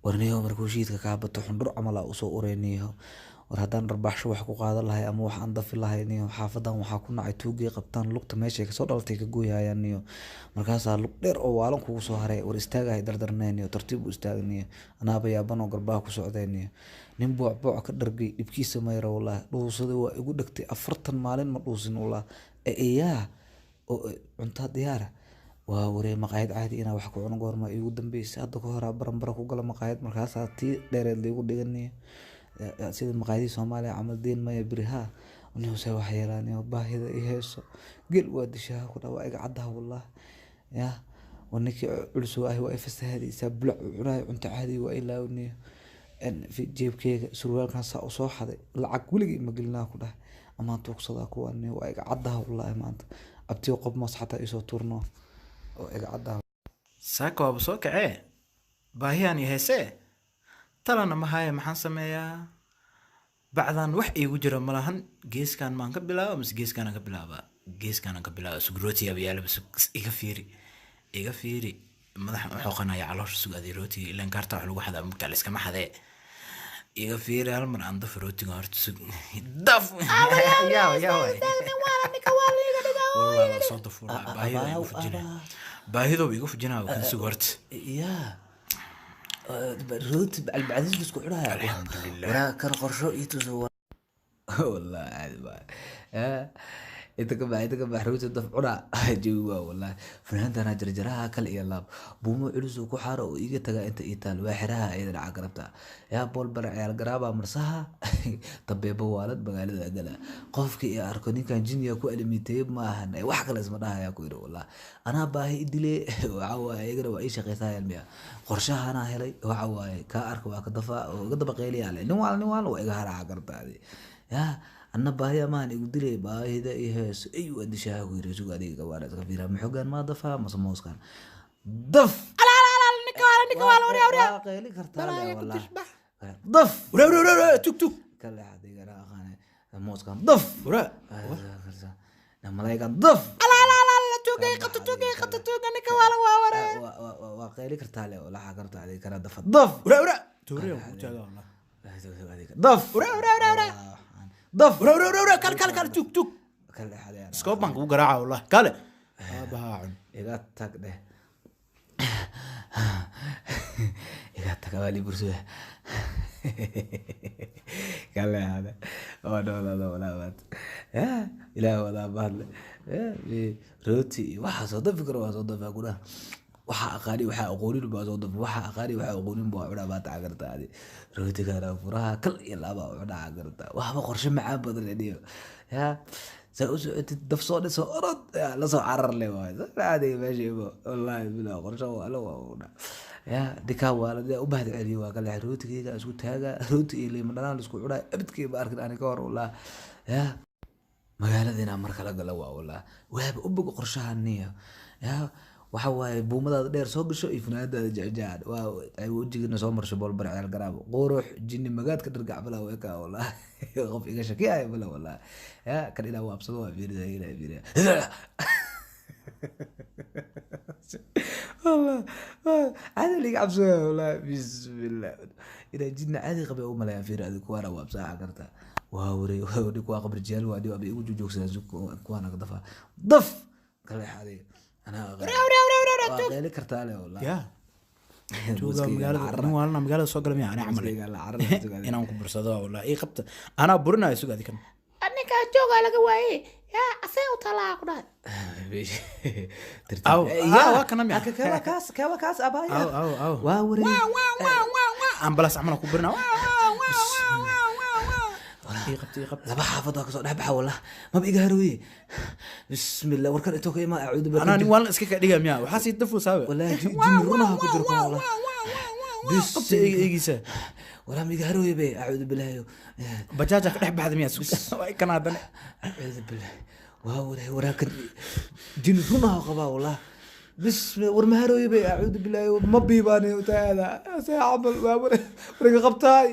warniyo markuu shiidka kaa bato xundhur camal aa usoo ureyniyo war haddaan dharbaaxsho wax ku qaadan lahay ama wax aan dafi lahayniyo xaafadan waxaa ku nacay tuugay qabtaan lugta meeshay kasoo dhalatay ka gooyahayaniyo markaasaa lug dheer oo waalan kugu soo haray war istaagahay dardarneyniyo tartiib u istaagniyo anaaba yaaban oo garbaha ku socdeyniyo nin boocbooc ka dhargay dhibkiisa mayra walaahi dhuusada waa igu dhegtay 40 maalin ma dhuusin walaa eeyaa oo cunta diyaara waa waree maqaayad caadi inaa wax ku cuno goorma igu dambeysay hadda ka horaa baranbara ku gala maqaayad markaasaa tii dheereed laygu dhiganiyo sida maqaayadii Soomaaliya camal deen maya biriha unuse wax yeelaaniyo baahida i heeso gel waa dishaha ku dhawaa iga caddaha wallah ya waniki culus waa ay fasahaadaysaa bulac cunaay cunta caadi waa ilaawniyo en fi jeebkeyga surwaalkan saa u soo xaday lacag weligii ma gelinaa ku dhahay ama tuugsadaa kuwaaniyo waa iga caddaha wallahi maanta abtiyo qof mas xataa isoo turno oo iga caddaha saaka waaba soo kacee baahiyaan iyo heesee talana mahaya maxaan sameeyaa bacdan wax iigu jira malahan geeskan maan ka bilaaba mise geeskaan ka bilaaba geeskaan ka bilaaba sugrooti abiyaala bas iga fiiri madaxa wuxuu qanaya caloosha sugaadi rooti ilaan kaarta wax lagu xadaa marka la iska maxadee iga fiiri hal mar aan daf rootiga horta sug daf والله صوت فول باهيدو بيقف جنا وكان سجرت يا روت البعديس بس كحرها الحمد لله ورا كان قرشو يتزور والله عادي بقى انت كبا حروت الدفعنا جوا والله فنانت انا جرجرها كل يلاب بومو علسو ku xaro oo iga taga inta iitaal waaxiraha ay dhaca garabta ya bool bar ciyaal garaaba marsaha tabeebo waalad magaalada gala qofkii ay arko ninkan jinniya ku alimitay ma ahan ay wax kale isma dhahayaa ku yiri wallah ana baahi idile waxa waaye igana waa ay shaqeysaa ilmiya qorshahana helay waxa waaye ka arko waa ka dafa oo uga daba qeyliyay nin waal waa iga haraca gartaadi ya أنا باهي أمان يقول لي باهي ده إيهاس أيوة دشاه ويرجع شو قاعد يقول هذا كفيرة محوجان ما دفع ما سموس كان ضف لا نكوال وريا قيلي كرتالي والله ضف ورا توك كلا هذه قرا خانة موس كان ضف ورا لما لا يكان ضف لا توقي نكوال ورا وقيلي كرتالي ولا حكرت عليه كرا ضف ضف ورا توري والله ضف ورا ضف ورا كال توك كلا هذا سكوب بانك وقراعة والله كال باعن إذا تك ده إذا تك بالي برسوه كلا هذا ولا بات يا إله ولا بعد يا روتي واحد صدق فكرة واحد صدق فكرة waxa aqaali waxa aqoonin baa soo dab waxa aqaali waxa aqoonin baa cuna baa taageertaadi rootiga furaha kal iyo laba cuna taageerta waxba qorshe macaan badan leeyo ya soo daf soo dhiso orod la soo carar leh waa caadi meesha wallahi bila qorshe wala waa ya dika wala u baahdi celiyo waa kala rootiga isku taaga rooti iyo liimadana la isku cuna abadkii ba arkin aan ka hor wallahi ya magaaladina marka la galo waa wallahi waaba u bog qorshahaniyo ya waxa waaye buumadaada dheer soo gasho iyo funaanadaada jecjecad waa ay wajigina soo marsho bool bar ciyaal garaabo qurux jinni magaadka dhargac bala way ka wallahi qof iga shakiyaay bala wallahi ya kan ila waabsado waa fiirida ila fiirida والله هذا اللي عبسه والله بسم الله إذا جينا عادي قبل أول ما لا يفير هذا كوانا وابساعة كرتا وهوري كوا قبل الرجال وادي أبي يوجو جوكس كوانا قضفة ضف قال لي هذه أنا غير كرتالي والله يا توقع مقالة مقالة سوق لمية أنا عمل أنا أنكم برصدا والله إيه خبط أنا برنا يسوق هذيك أنا كجوجا لقى واي يا أسيء طلع كده أو يا وكنا مية كوا كاس أبايا أو واوري أم بلاس عملنا كبرنا لا بحافظها كسر لا بحاول ما بيجي هروي بسم الله وركن انتو كي ما اعوذ بالله انا نيوان اسكي كدغا ميا وحا سي دفو ساوي والله جنرونها كجركم والله بس ايغيسه ولا ميجي هروي بي اعوذ بالله بجاجه كدخ بحد ميا واي كان هذا اعوذ بالله وراكن جنرونها قبا والله بس ورمهروي بي اعوذ بالله ما بيباني وتعالى ساعه عمل ورقه قبطاي